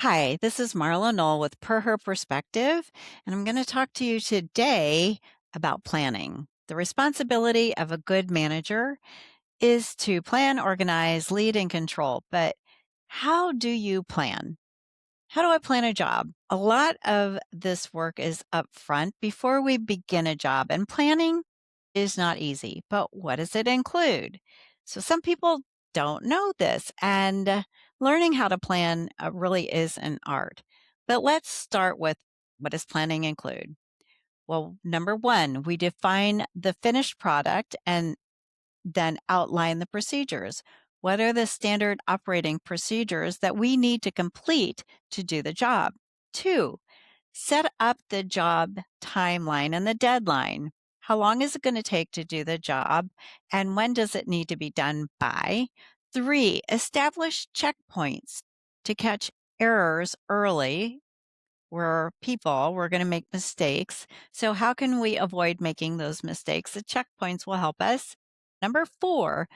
Hi, this is Marla Noel with Per Her Perspective, and I'm going to talk to you today about planning. The responsibility of a good manager is to plan, organize, lead, and control. But how do you plan? How do I plan a job? A lot of this work is upfront before we begin a job, and planning is not easy. But what does it include? So, some people don't know this, and learning how to plan really is an art. But let's start with, what does planning include? Well, number one, we define the finished product and then outline the procedures. What are the standard operating procedures that we need to complete to do the job? Two, set up the job timeline and the deadline. How long is it going to take to do the job? And when does it need to be done by? Three, establish checkpoints to catch errors early. We're going to make mistakes. So, how can we avoid making those mistakes? The checkpoints will help us. Number four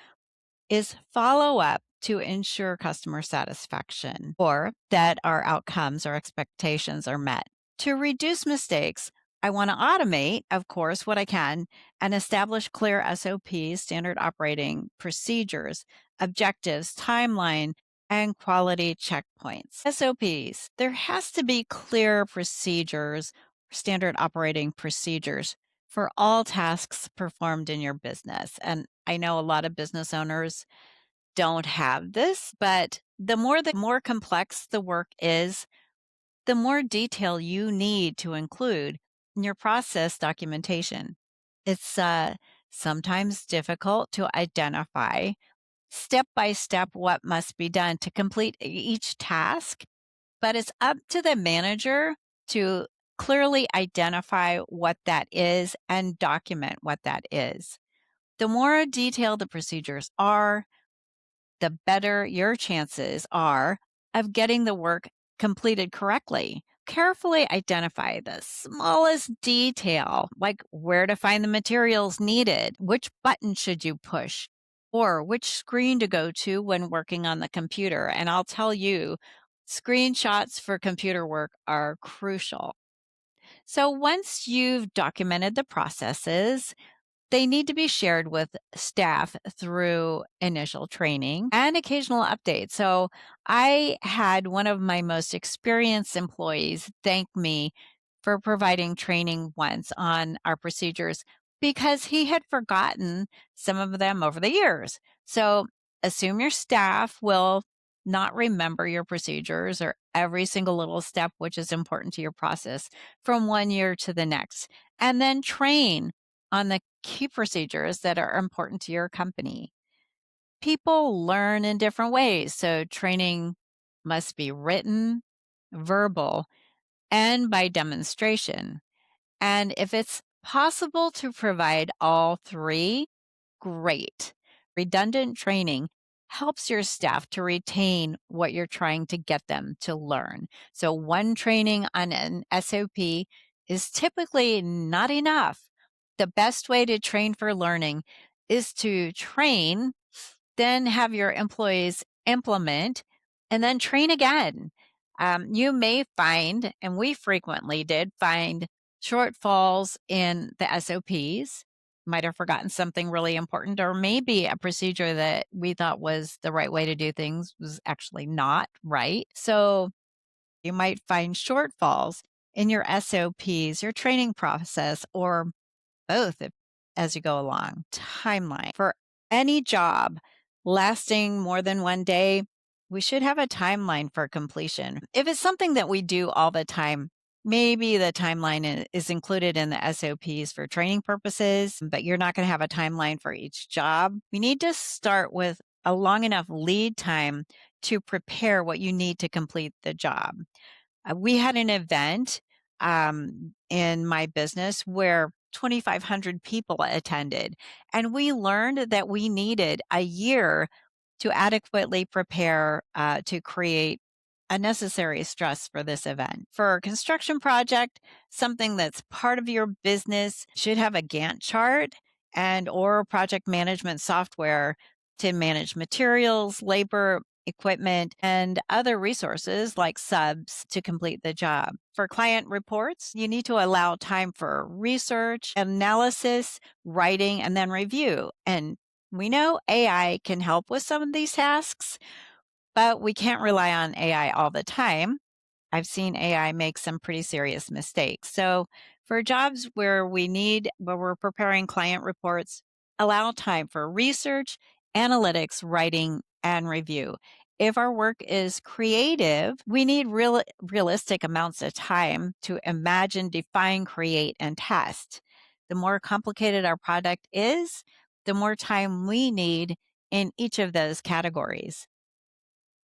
is follow up to ensure customer satisfaction or that our outcomes or expectations are met. To reduce mistakes, I want to automate, of course, what I can and establish clear SOPs, standard operating procedures, objectives, timeline, and quality checkpoints. SOPs, there has to be clear procedures, standard operating procedures for all tasks performed in your business. And I know a lot of business owners don't have this, but the more complex the work is, the more detail you need to include in your process documentation. It's sometimes difficult to identify step by step what must be done to complete each task, but it's up to the manager to clearly identify what that is and document what that is. The more detailed the procedures are, the better your chances are of getting the work completed correctly. Carefully identify the smallest detail, like where to find the materials needed, which button should you push, or which screen to go to when working on the computer. And I'll tell you, screenshots for computer work are crucial. So once you've documented the processes, they need to be shared with staff through initial training and occasional updates. So I had one of my most experienced employees thank me for providing training once on our procedures because he had forgotten some of them over the years. So assume your staff will not remember your procedures or every single little step which is important to your process from one year to the next, and then train on the key procedures that are important to your company. People learn in different ways, so training must be written, verbal, and by demonstration. And if it's possible to provide all three, great. Redundant training helps your staff to retain what you're trying to get them to learn. So, one training on an SOP is typically not enough. The best way to train for learning is to train, then have your employees implement, and then train again. You may find, and we frequently did find, shortfalls in the SOPs. Might have forgotten something really important, or maybe a procedure that we thought was the right way to do things was actually not right. So you might find shortfalls in your SOPs, your training process, or both as you go along. Timeline for any job lasting more than one day, we should have a timeline for completion. If it's something that we do all the time, maybe the timeline is included in the SOPs for training purposes, but you're not going to have a timeline for each job. We need to start with a long enough lead time to prepare what you need to complete the job. We had an event in my business where 2,500 people attended, and we learned that we needed a year to adequately prepare to create a necessary stress for this event. For a construction project, something that's part of your business should have a Gantt chart and or project management software to manage materials, labor, equipment, and other resources like subs to complete the job. For client reports, you need to allow time for research, analysis, writing, and then review. And we know AI can help with some of these tasks, but we can't rely on AI all the time. I've seen AI make some pretty serious mistakes. So, for jobs where we're preparing client reports, allow time for research, analytics, writing, and review. If our work is creative, we need realistic amounts of time to imagine, define, create, and test. The more complicated our product is, the more time we need in each of those categories.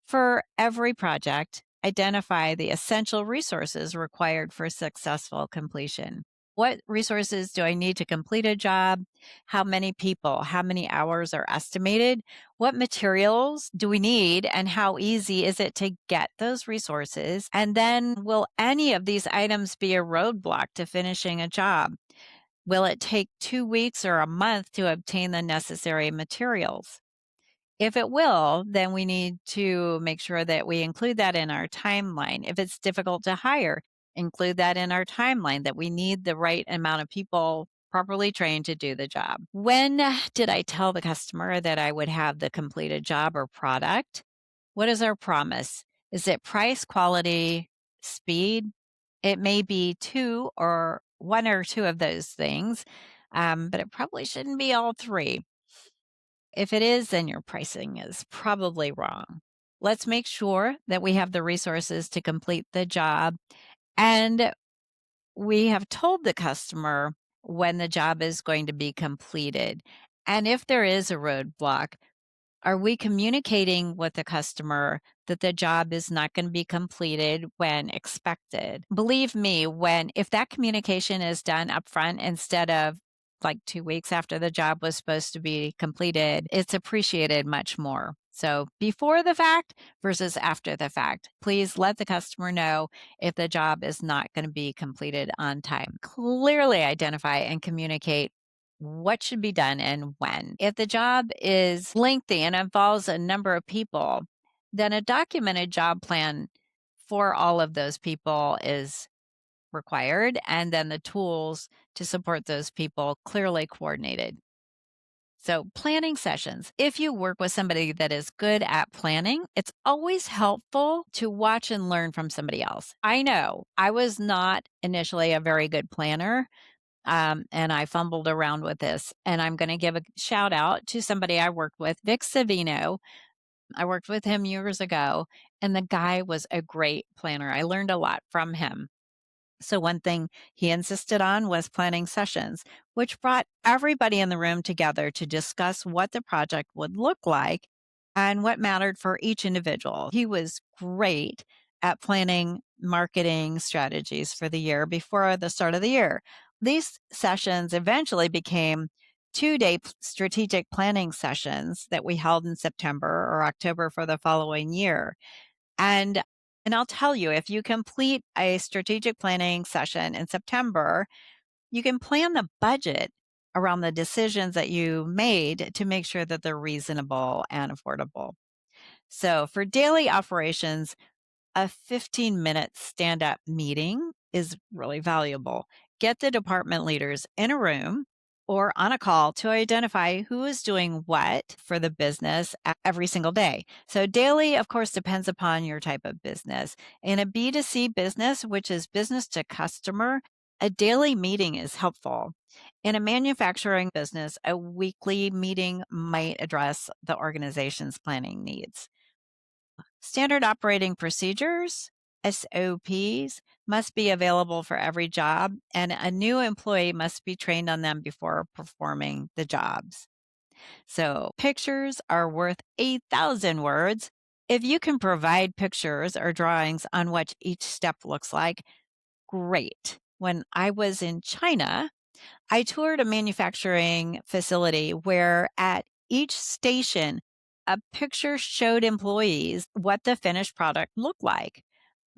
For every project, identify the essential resources required for successful completion. What resources do I need to complete a job? How many people? How many hours are estimated? What materials do we need? And how easy is it to get those resources? And then, will any of these items be a roadblock to finishing a job? Will it take 2 weeks or a month to obtain the necessary materials? If it will, then we need to make sure that we include that in our timeline. If it's difficult to hire, include that in our timeline that we need the right amount of people properly trained to do the job. When did I tell the customer that I would have the completed job or product? What is our promise? Is it price, quality, speed? It may be one or two of those things, but it probably shouldn't be all three. If it is, then your pricing is probably wrong. Let's make sure that we have the resources to complete the job and we have told the customer when the job is going to be completed. And if there is a roadblock, are we communicating with the customer that the job is not going to be completed when expected? Believe me, if that communication is done upfront instead of like 2 weeks after the job was supposed to be completed, it's appreciated much more. So before the fact versus after the fact, please let the customer know if the job is not going to be completed on time. Clearly identify and communicate what should be done and when. If the job is lengthy and involves a number of people, then a documented job plan for all of those people is required, and then the tools to support those people clearly coordinated. So, planning sessions. If you work with somebody that is good at planning, it's always helpful to watch and learn from somebody else. I know I was not initially a very good planner. And I fumbled around with this. And I'm going to give a shout out to somebody I worked with, Vic Savino. I worked with him years ago, and the guy was a great planner. I learned a lot from him. So, one thing he insisted on was planning sessions, which brought everybody in the room together to discuss what the project would look like and what mattered for each individual. He was great at planning marketing strategies for the year before the start of the year. These sessions eventually became 2-day strategic planning sessions that we held in September or October for the following year. And I'll tell you, if you complete a strategic planning session in September, you can plan the budget around the decisions that you made to make sure that they're reasonable and affordable. So for daily operations, a 15-minute stand-up meeting is really valuable. Get the department leaders in a room or on a call to identify who is doing what for the business every single day. So daily, of course, depends upon your type of business. In a B2C business, which is business to customer, a daily meeting is helpful. In a manufacturing business, a weekly meeting might address the organization's planning needs. Standard operating procedures, SOPs, must be available for every job, and a new employee must be trained on them before performing the jobs. So, pictures are worth 8,000 words. If you can provide pictures or drawings on what each step looks like, great. When I was in China, I toured a manufacturing facility where at each station, a picture showed employees what the finished product looked like.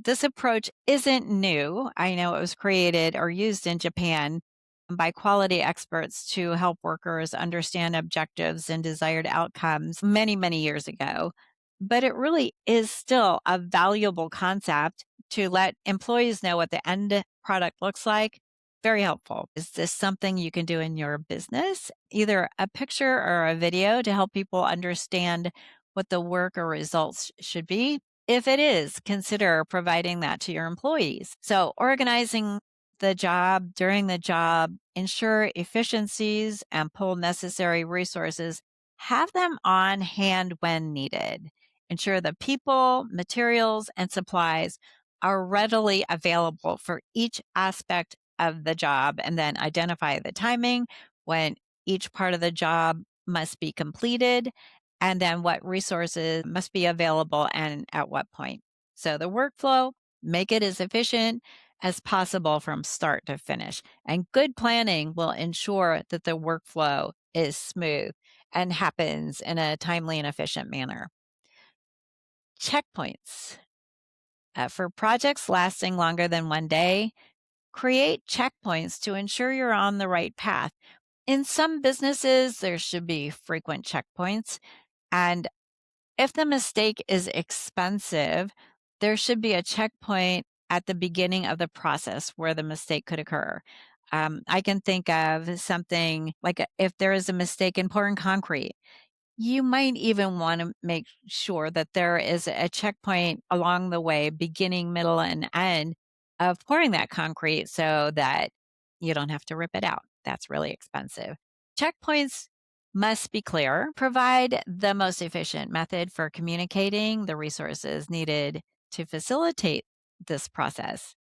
This approach isn't new. I know it was created or used in Japan by quality experts to help workers understand objectives and desired outcomes many, many years ago. but it really is still a valuable concept to let employees know what the end product looks like. Very helpful. Is this something you can do in your business? Either a picture or a video to help people understand what the work or results should be. If it is, consider providing that to your employees. So, organizing the job during the job, ensure efficiencies, and pull necessary resources. Have them on hand when needed. Ensure the people, materials, and supplies are readily available for each aspect of the job, and then identify the timing when each part of the job must be completed, and then what resources must be available and at what point. So the workflow, make it as efficient as possible from start to finish. And good planning will ensure that the workflow is smooth and happens in a timely and efficient manner. Checkpoints. For projects lasting longer than one day, create checkpoints to ensure you're on the right path. In some businesses, there should be frequent checkpoints. And if the mistake is expensive, there should be a checkpoint at the beginning of the process where the mistake could occur. I can think of something like if there is a mistake in pouring concrete, you might even want to make sure that there is a checkpoint along the way, beginning, middle, and end of pouring that concrete so that you don't have to rip it out. That's really expensive. Checkpoints must be clear, provide the most efficient method for communicating the resources needed to facilitate this process.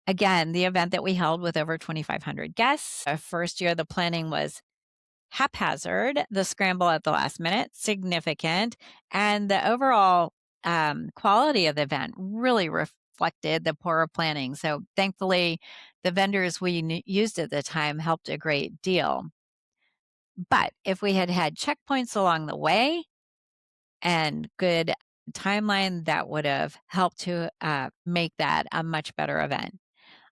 Again, the event that we held with over 2,500 guests, our first year, the planning was haphazard, the scramble at the last minute, significant, and the overall quality of the event really reflected the poorer planning. So thankfully, the vendors we used at the time helped a great deal. But if we had had checkpoints along the way and good timeline, that would have helped to make that a much better event.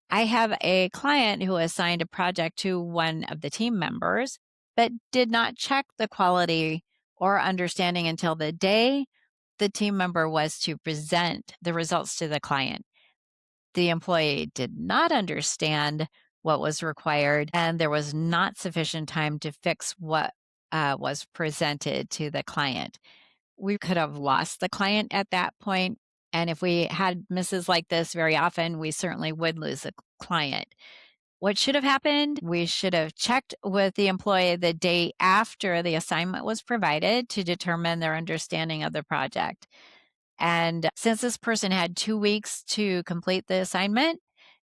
I have a client who assigned a project to one of the team members, but did not check the quality or understanding until the day the team member was to present the results to the client. The employee did not understand what was required, and there was not sufficient time to fix what was presented to the client. We could have lost the client at that point. And if we had misses like this very often, we certainly would lose a client. What should have happened? We should have checked with the employee the day after the assignment was provided to determine their understanding of the project. And since this person had 2 weeks to complete the assignment,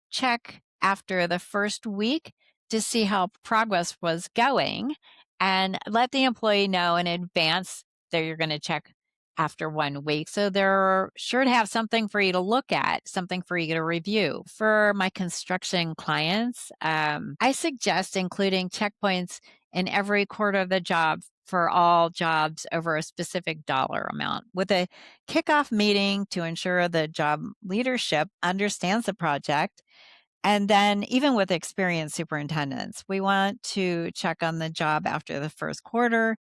check after the first week to see how progress was going and let the employee know in advance that you're going to check after 1 week. So they're sure to have something for you to look at, something for you to review. For my construction clients, I suggest including checkpoints in every quarter of the job for all jobs over a specific dollar amount with a kickoff meeting to ensure the job leadership understands the project. And then, even with experienced superintendents, we want to check on the job after the first quarter.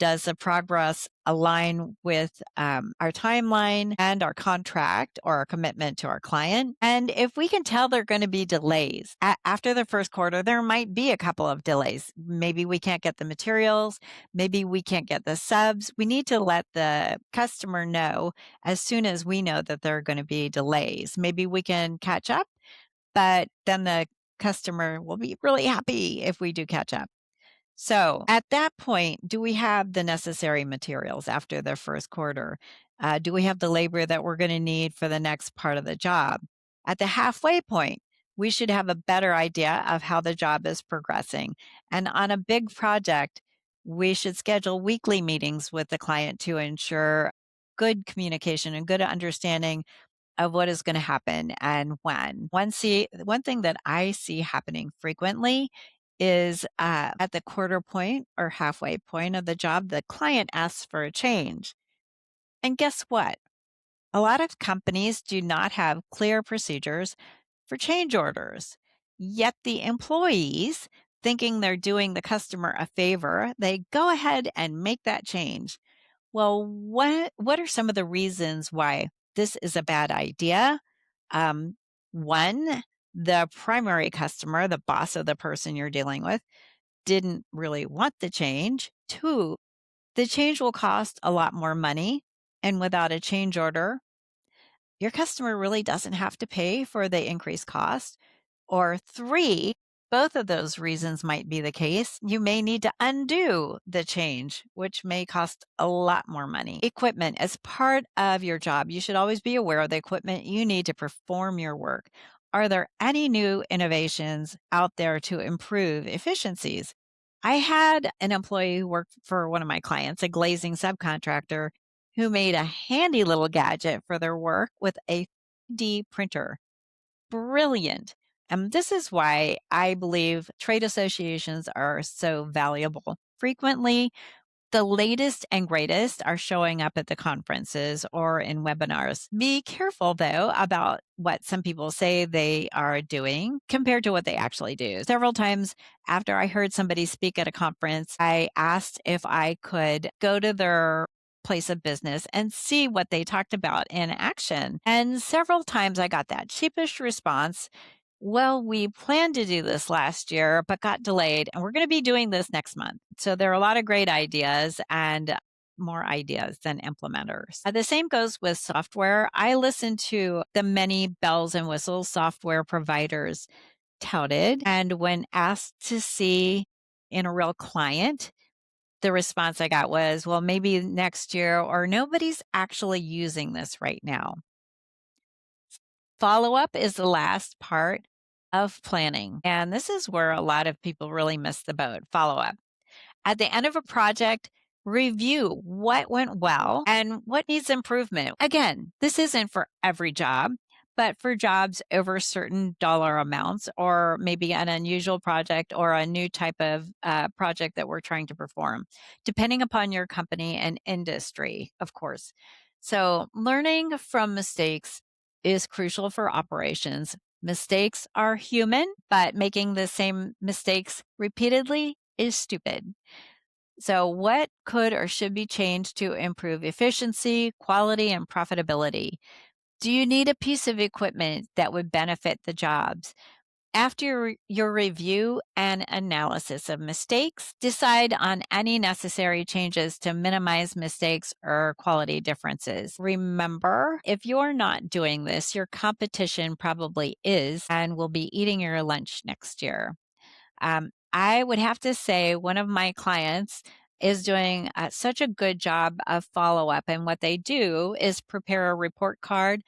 Does the progress align with our timeline and our contract or our commitment to our client? And if we can tell there are going to be delays after the first quarter, there might be a couple of delays. Maybe we can't get the materials. Maybe we can't get the subs. We need to let the customer know as soon as we know that there are going to be delays. Maybe we can catch up, but then the customer will be really happy if we do catch up. So at that point, do we have the necessary materials after the first quarter? Do we have the labor that we're going to need for the next part of the job? At the halfway point, we should have a better idea of how the job is progressing. And on a big project, we should schedule weekly meetings with the client to ensure good communication and good understanding of what is going to happen and when. One thing that I see happening frequently is at the quarter point or halfway point of the job, the client asks for a change. And guess what? A lot of companies do not have clear procedures for change orders. Yet the employees, thinking they're doing the customer a favor, they go ahead and make that change. Well, what are some of the reasons why this is a bad idea? Um, One, the primary customer, the boss of the person you're dealing with, didn't really want the change. Two, the change will cost a lot more money. And without a change order, your customer really doesn't have to pay for the increased cost. Or three, both of those reasons might be the case. You may need to undo the change, which may cost a lot more money. Equipment as part of your job. You should always be aware of the equipment you need to perform your work. Are there any new innovations out there to improve efficiencies? I had an employee who worked for one of my clients, a glazing subcontractor, who made a handy little gadget for their work with a 3D printer. Brilliant. And this is why I believe trade associations are so valuable. Frequently, the latest and greatest are showing up at the conferences or in webinars. Be careful, though, about what some people say they are doing compared to what they actually do. Several times after I heard somebody speak at a conference, I asked if I could go to their place of business and see what they talked about in action. And several times I got that sheepish response, well, we planned to do this last year, but got delayed, and we're going to be doing this next month. So there are a lot of great ideas and more ideas than implementers. The same goes with software. I listen to the many bells and whistles software providers touted, and when asked to see in a real client, the response I got was, well, maybe next year, or nobody's actually using this right now. Follow up is the last part of planning. And this is where a lot of people really miss the boat. Follow up. At the end of a project, review what went well and what needs improvement. Again, this isn't for every job, but for jobs over certain dollar amounts, or maybe an unusual project or a new type of project that we're trying to perform, depending upon your company and industry, of course. So, learning from mistakes is crucial for operations. Mistakes are human, but making the same mistakes repeatedly is stupid. So, what could or should be changed to improve efficiency, quality, and profitability? Do you need a piece of equipment that would benefit the jobs? After your review and analysis of mistakes, decide on any necessary changes to minimize mistakes or quality differences. Remember, if you're not doing this, your competition probably is and will be eating your lunch next year. I would have to say one of my clients is doing such a good job of follow up. And what they do is prepare a report card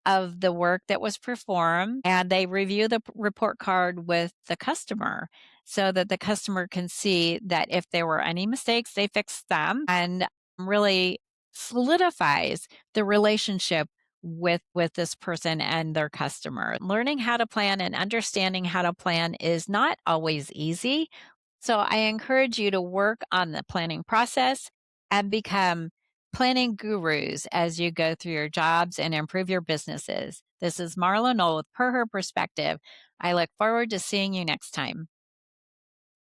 of the work that was performed, and they review the report card with the customer so that the customer can see that if there were any mistakes, they fix them, and really solidifies the relationship with this person and their customer. Learning how to plan and understanding how to plan is not always easy. So I encourage you to work on the planning process and become planning gurus as you go through your jobs and improve your businesses. This is Marla Noel with Per Her Perspective. I look forward to seeing you next time.